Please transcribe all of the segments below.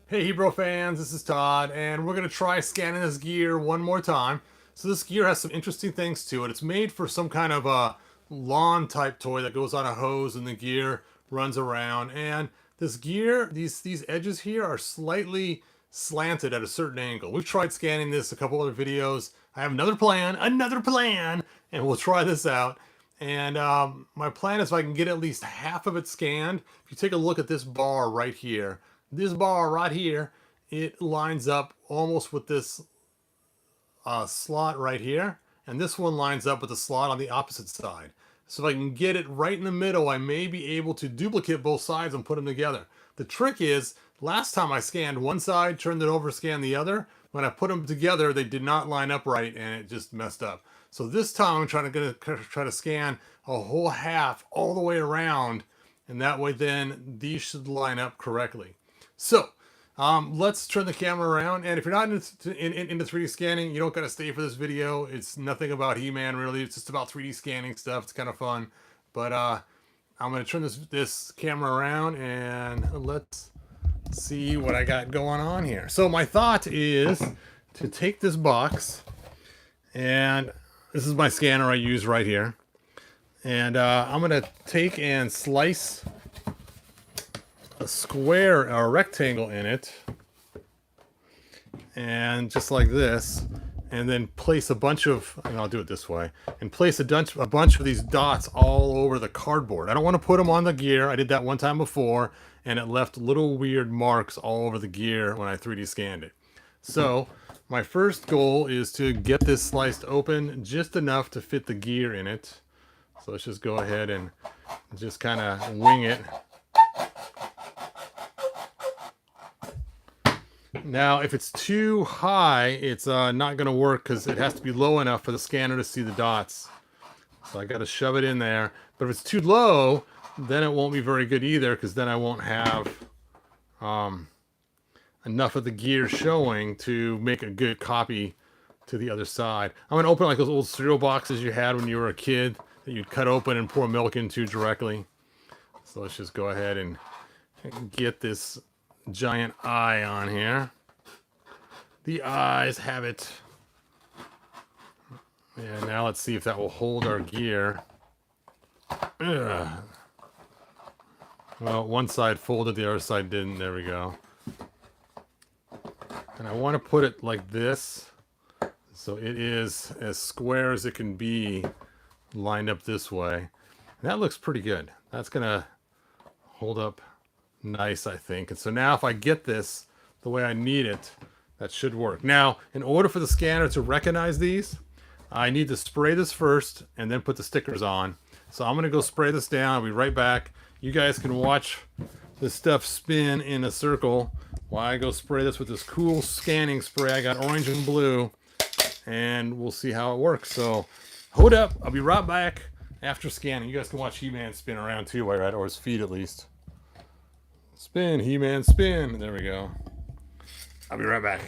Hey Hebrew fans, this is Todd, and we're going to try scanning this gear one more time. So this gear has some interesting things to it. It's made for some kind of a lawn type toy that goes on a hose and the gear runs around. And this gear, these edges here are slightly slanted at a certain angle. We've tried scanning this a couple other videos. I have another plan, and we'll try this out. And my plan is if I can get at least half of it scanned. If you take a look at this bar right here, it lines up almost with this slot right here. And this one lines up with the slot on the opposite side. So if I can get it right in the middle, I may be able to duplicate both sides and put them together. The trick is, last time I scanned one side, turned it over, scanned the other. When I put them together, they did not line up right and it just messed up. So this time I'm trying to scan a whole half all the way around, and that way then these should line up correctly. So let's turn the camera around. And if you're not into 3D scanning, you don't got to stay for this video. It's nothing about He-Man really. It's just about 3D scanning stuff. It's kind of fun. But I'm going to turn this camera around and let's see what I got going on here. So my thought is to take this box, and this is my scanner I use right here. And I'm going to take and slice a square or a rectangle in it, and just like this, and then place a bunch of, and I'll do it this way, and place a bunch of these dots all over the cardboard. I don't want to put them on the gear. I did that one time before, and it left little weird marks all over the gear when I 3D scanned it. So my first goal is to get this sliced open just enough to fit the gear in it. So let's just go ahead and just kind of wing it. Now, if it's too high, it's not going to work because it has to be low enough for the scanner to see the dots. So I got to shove it in there. But if it's too low, then it won't be very good either, because then I won't have enough of the gear showing to make a good copy to the other side. I'm going to open like those old cereal boxes you had when you were a kid that you'd cut open and pour milk into directly. So let's just go ahead and get this giant eye on here. The eyes have it. And now let's see if that will hold our gear. Ugh. Well, one side folded, the other side didn't. There we go. And I want to put it like this, so it is as square as it can be, lined up this way. And that looks pretty good. That's gonna hold up nice, I think. And so now if I get this the way I need it, that should work. Now, in order for the scanner to recognize these, I need to spray this first and then put the stickers on. So I'm gonna go spray this down. I'll be right back. You guys can watch this stuff spin in a circle while I go spray this with this cool scanning spray. I got orange and blue, and we'll see how it works. So hold up, I'll be right back after scanning. You guys can watch He-Man spin around too while you're at it, or his feet at least. Spin, He-Man, spin. There we go. I'll be right back.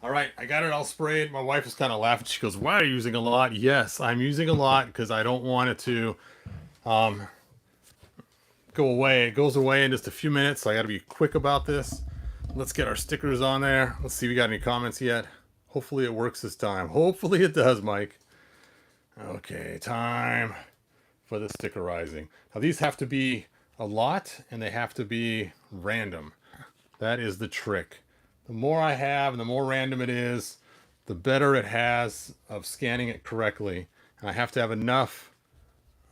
All right, I got it all sprayed. My wife was kind of laughing. She goes, "Why are you using a lot?" Yes, I'm using a lot because I don't want it to go away. It goes away in just a few minutes, so I got to be quick about this. Let's get our stickers on there. Let's see if we got any comments yet. Hopefully it works this time. Hopefully it does, Mike. Okay, time for the stickerizing. Now these have to be a lot, and they have to be random. That is the trick. The more I have and the more random it is, the better it has of scanning it correctly. And I have to have enough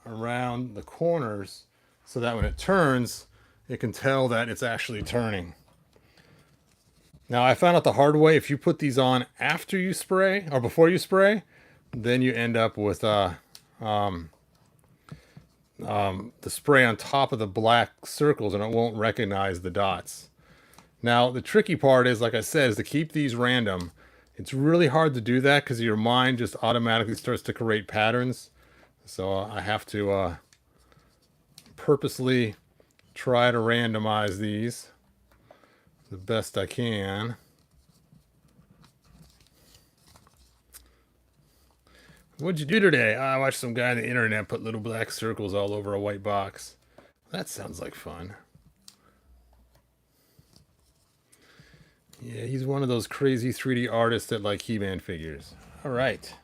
around the corners so that when it turns, it can tell that it's actually turning. Now, I found out the hard way, if you put these on after you spray or before you spray, then you end up with the spray on top of the black circles and it won't recognize the dots. Now, the tricky part is, like I said, is to keep these random. It's really hard to do that because your mind just automatically starts to create patterns. So I have to purposely try to randomize these the best I can. What'd you do today? I watched some guy on the internet put little black circles all over a white box. That sounds like fun. Yeah, he's one of those crazy 3D artists that like He-Man figures. All right.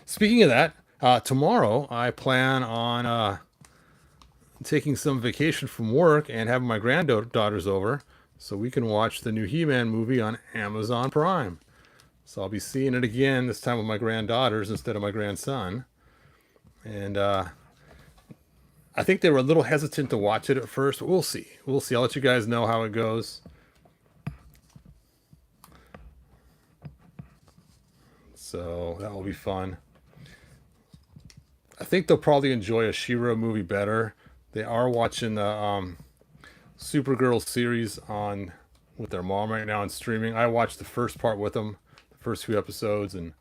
Speaking of that, tomorrow I plan on taking some vacation from work and having my granddaughters over so we can watch the new He-Man movie on Amazon Prime. So I'll be seeing it again, this time with my granddaughters instead of my grandson. And I think they were a little hesitant to watch it at first. We'll see. We'll see. I'll let you guys know how it goes. So that will be fun. I think they'll probably enjoy a She-Ra movie better. They are watching the Supergirl series on with their mom right now on streaming. I watched the first part with them, the first few episodes, and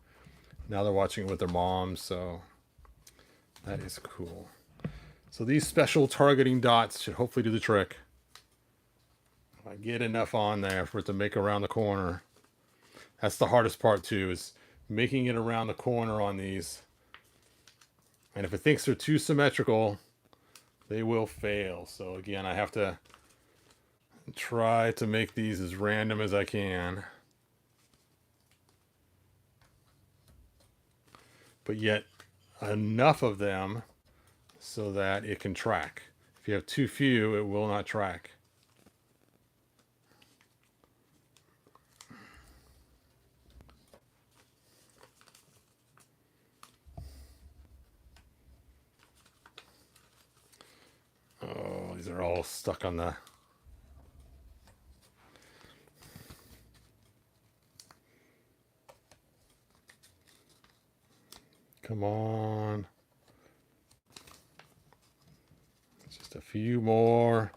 now they're watching it with their mom, so that is cool. So these special targeting dots should hopefully do the trick. If I get enough on there for it to make around the corner. That's the hardest part too, is making it around the corner on these. And if it thinks they're too symmetrical, they will fail. So again, I have to try to make these as random as I can. But yet enough of them so that it can track. If you have too few, it will not track. Oh, these are all stuck on the... Come on. Just a few more.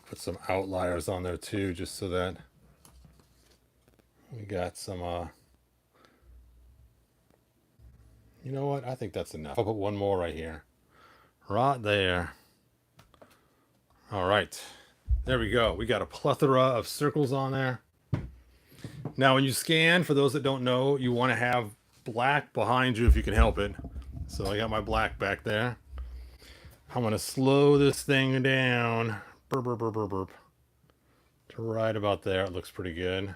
Put some outliers on there too, just so that we got some, you know what? I think that's enough. I'll put one more right here. Right there. All right. There we go. We got a plethora of circles on there. Now, when you scan, for those that don't know, you want to have black behind you if you can help it. So I got my black back there. I'm going to slow this thing down. Burp, burp, burp, burp, burp. To right about there. It looks pretty good.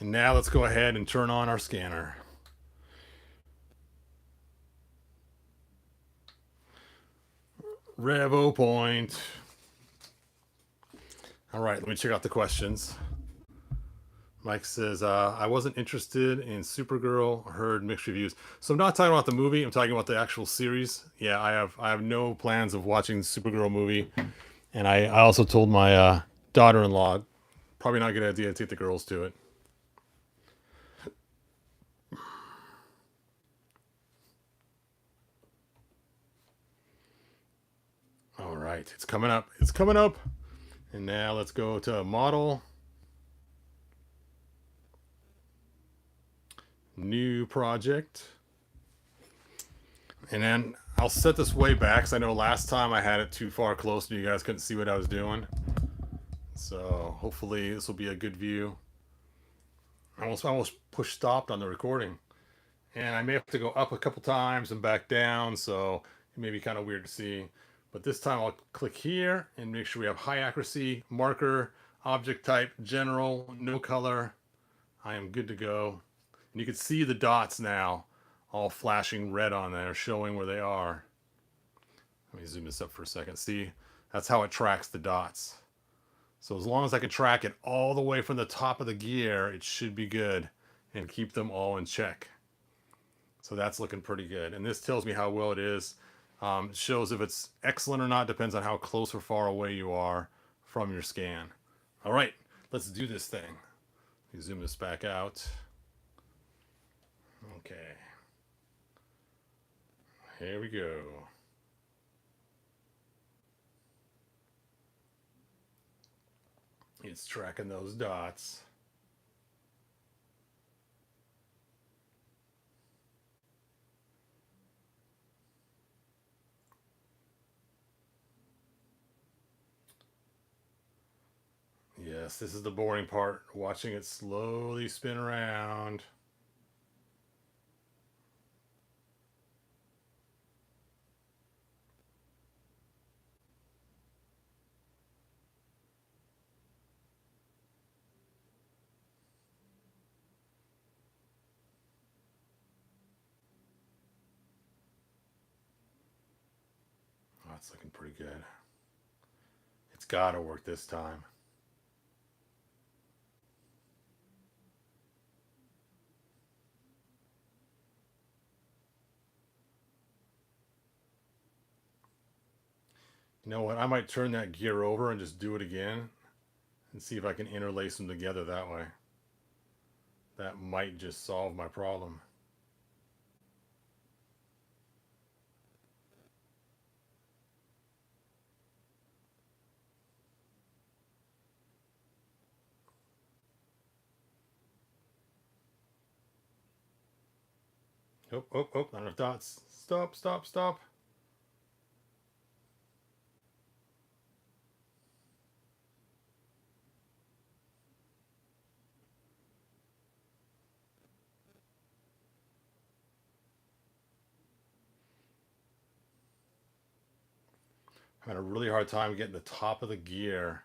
And now let's go ahead and turn on our scanner. Revo point. All right, let me check out the questions. Mike says, I wasn't interested in Supergirl, heard mixed reviews. So I'm not talking about the movie, I'm talking about the actual series. Yeah, I have no plans of watching the Supergirl movie. And I also told my daughter-in-law, probably not a good idea to take the girls to it. All right, it's coming up. It's coming up. And now let's go to model. New project. And then I'll set this way back because I know last time I had it too far close and you guys couldn't see what I was doing. So hopefully this will be a good view. I almost push stopped on the recording. And I may have to go up a couple times and back down, so it may be kind of weird to see. But this time I'll click here and make sure we have high accuracy, marker, object type, general, no color. I am good to go. And you can see the dots now all flashing red on there, showing where they are. Let me zoom this up for a second. See, that's how it tracks the dots. So as long as I can track it all the way from the top of the gear, it should be good and keep them all in check. So that's looking pretty good. And this tells me how well it is. It shows if it's excellent or not, depends on how close or far away you are from your scan. All right, let's do this thing. Let me zoom this back out. Okay. Here we go. It's tracking those dots. Yes, this is the boring part, watching it slowly spin around. Oh, it's looking pretty good. It's got to work this time. You know what? I might turn that gear over and just do it again and see if I can interlace them together that way. That might just solve my problem. Oh, oh, oh, not enough dots. Stop, stop, stop. I'm having a really hard time getting the top of the gear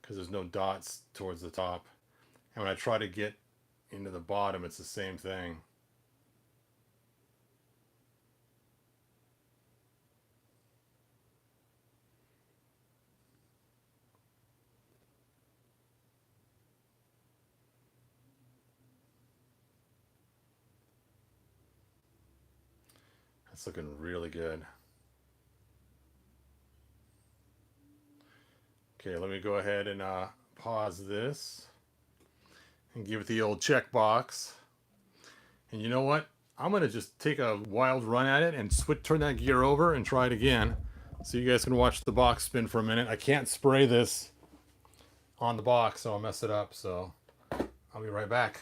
because there's no dots towards the top. And when I try to get into the bottom, it's the same thing. That's looking really good. Okay, let me go ahead and pause this and give it the old checkbox. And you know what? I'm going to just take a wild run at it and turn that gear over and try it again. So you guys can watch the box spin for a minute. I can't spray this on the box, so I'll mess it up. So I'll be right back.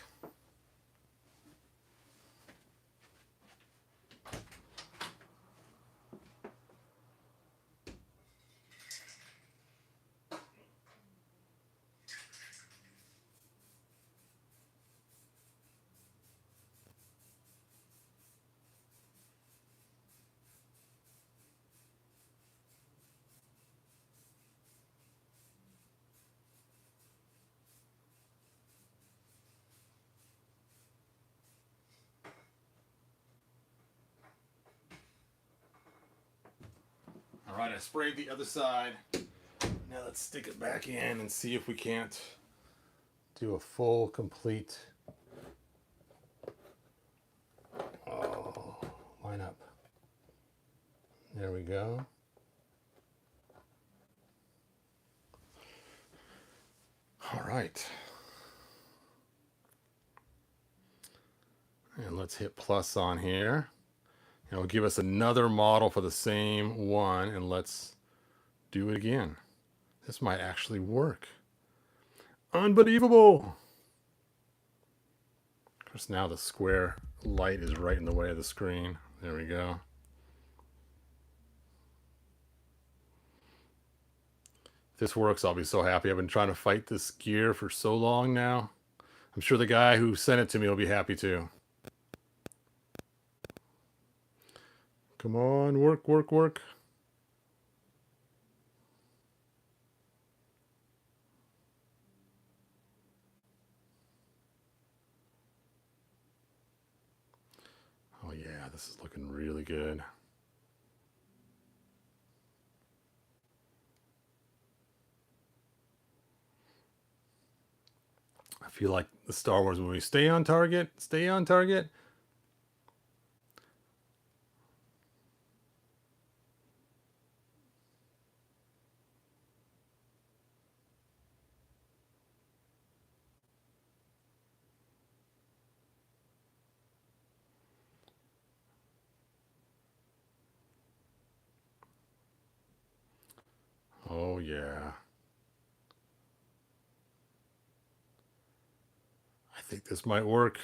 All right, I sprayed the other side. Now let's stick it back in and see if we can't do a full, complete lineup. There we go. All right. And let's hit plus on here. And it'll give us another model for the same one, and let's do it again. This might actually work. Unbelievable! Of course, now the square light is right in the way of the screen. There we go. If this works, I'll be so happy. I've been trying to fight this gear for so long now. I'm sure the guy who sent it to me will be happy too. Come on, work, work, work. Oh yeah, this is looking really good. I feel like the Star Wars movie. Stay on target, stay on target. Oh yeah. I think this might work.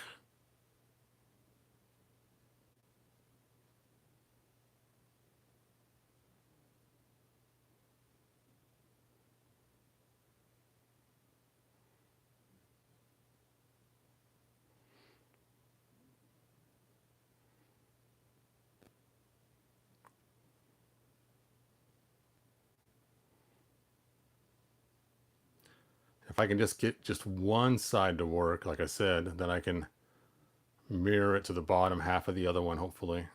If I can just get just one side to work, like I said, then I can mirror it to the bottom half of the other one, hopefully.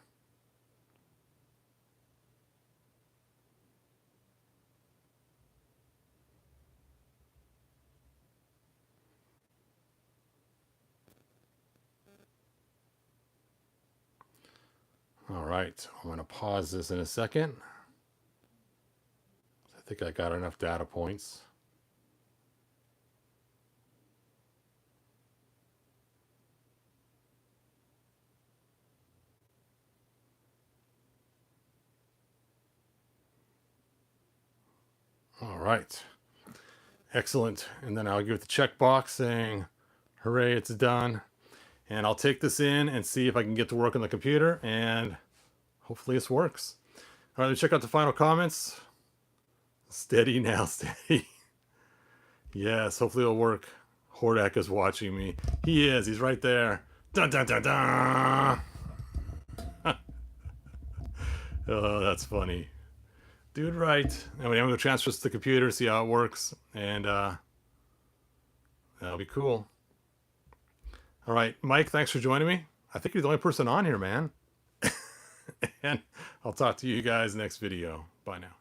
All right, I'm going to pause this in a second. I think I got enough data points. All right, excellent. And then I'll give it the checkbox saying, hooray, it's done. And I'll take this in and see if I can get to work on the computer, and hopefully this works. All right, let's check out the final comments. Steady now, steady. Yes, hopefully it'll work. Hordak is watching me. He is. He's right there. Dun dun dun dun. Oh, that's funny. Dude, right. Anyway, I'm gonna transfer this to the computer, see how it works, and that'll be cool. All right, Mike, thanks for joining me. I think you're the only person on here, man. And I'll talk to you guys next video. Bye now.